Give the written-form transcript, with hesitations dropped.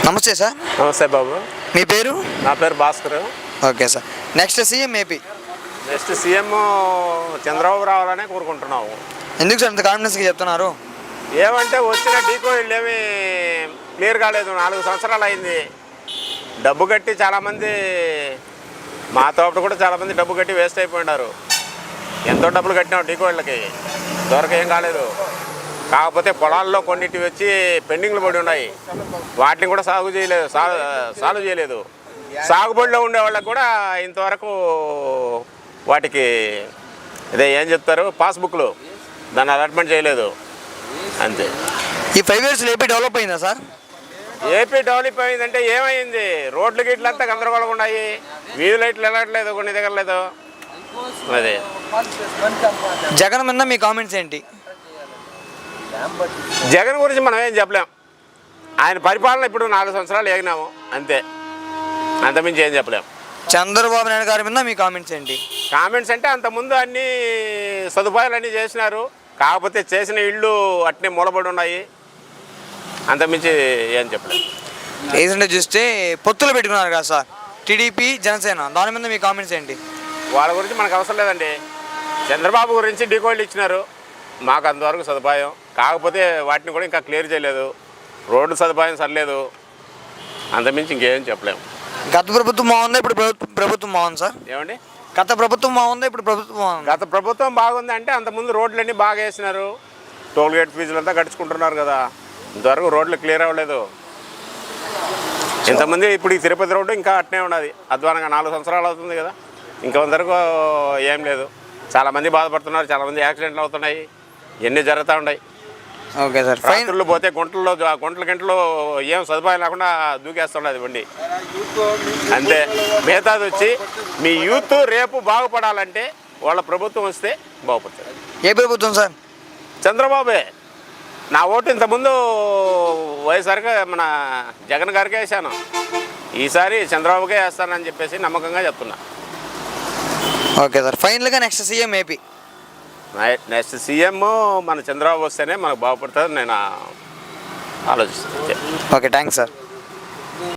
నమస్తే సార్. నమస్తే బాబు. మీ పేరు? నా పేరు Bhaskar. Okay sir. Next CM AP? Next CM Chandrababu రావాలనే కోరుకుంటున్నాము. ఎందుకు సార్ అంత కాన్ఫిడెన్స్గా చెప్తున్నారు? ఏమంటే వచ్చిన డీకోయిల్ ఏమీ క్లియర్ కాలేదు. 4 సంవత్సరాలు అయింది. డబ్బు కట్టి చాలామంది, మా తోట కూడా చాలామంది డబ్బు కట్టి వేస్ట్ అయిపోయినారు. ఎంతో డబ్బులు కట్టినాం డీకోయిళ్ళకి, ఇంతవరకు ఏం కాలేదు. కాకపోతే పొలాల్లో కొన్నిటి వచ్చి పెండింగ్లు పడి ఉన్నాయి. వాటిని కూడా సాల్వ్ చేయలేదు. సాగుబడిలో ఉండే వాళ్ళకి కూడా ఇంతవరకు వాటికి ఇదే ఏం చెప్తారు, పాస్బుక్లు దాన్ని అలాట్మెంట్ చేయలేదు. అంతే. ఈ 5 years ఏపీ డెవలప్ అయిందా సార్? ఏపీ డెవలప్ అయిందంటే ఏమైంది? రోడ్లు గిట్లంతా గందరగోళంగా ఉన్నాయి. వీధి లైట్లు వెళ్ళట్లేదు, కొన్ని దిగలేదు. అదే. జగన్ మీద మీ కామెంట్స్ ఏంటి? జగన్ గురించి మనం ఏం చెప్పలేం. ఆయన పరిపాలన ఇప్పుడు 4 సంవత్సరాలు ఏగినాము అంతే, అంతమించి ఏం చెప్పలేం. చంద్రబాబు నాయుడు గారి మీద మీ కామెంట్స్ ఏంటి? కామెంట్స్ అంటే అంతకుముందు అన్ని సదుపాయాలు అన్నీ చేసినారు. కాకపోతే చేసిన ఇళ్ళు అట్నే మూలబడి ఉన్నాయి, అంతమించి ఏం చెప్పలేం. రీసెంట్గా చూస్తే పొత్తులు పెట్టుకున్నారు కదా సార్, టీడీపీ జనసేన, దాని మీద మీ కామెంట్స్ ఏంటి? వాళ్ళ గురించి మనకు అవసరం లేదండి. చంద్రబాబు గురించి డీకోయిల్ ఇచ్చినారు, మాకు అంతవరకు సదుపాయం. కాకపోతే వాటిని కూడా ఇంకా క్లియర్ చేయలేదు. రోడ్డు సదుపాయం సరిలేదు, అంతమించి ఇంకేం చెప్పలేము. గత ప్రభుత్వం బాగుందా, ఇప్పుడు ప్రభుత్వం బాగుంది సార్? ఏమండి? గత ప్రభుత్వం బాగుందా, ఇప్పుడు ప్రభుత్వం బాగుంది? గత ప్రభుత్వం బాగుంది అంటే అంతకుముందు రోడ్లన్నీ బాగా వేసినారు. టోల్ గేట్ ఫీజులంతా కట్టించుకుంటున్నారు కదా, ఇంతవరకు రోడ్లు క్లియర్ అవ్వలేదు. ఇంతమంది ఇప్పుడు ఈ తిరుపతి రోడ్డు ఇంకా అట్నే ఉన్నది, అధ్వానంగా 4 సంవత్సరాలు అవుతుంది కదా, ఇంతవరకు ఏం లేదు. చాలామంది బాధపడుతున్నారు, చాలామంది యాక్సిడెంట్లు అవుతున్నాయి, ఇవన్నీ జరుగుతూ ఉన్నాయి. Okay sir. రాత్రులు పోతే గంటలు ఏం సదుపాయం లేకుండా దూకేస్తుండదు బండి అంతే. మిగతాది వచ్చి మీ యూత్ రేపు బాగుపడాలంటే వాళ్ళ ప్రభుత్వం వస్తే బాగుపడుతుంది. ఏ ప్రభుత్వం సార్? చంద్రబాబే. నా ఓటు ఇంతకుముందు వైఎస్ఆర్గా మన జగన్ గారికే వేసాను, ఈసారి చంద్రబాబుకే వేస్తానని చెప్పేసి నమ్మకంగా చెప్తున్నా. Okay sir. ఫైనల్గా next CM AP? Next CM మన చంద్రబాబు వస్తేనే మనకు బాగుపడుతుంది నేను ఆలోచిస్తాను. Okay, thanks sir.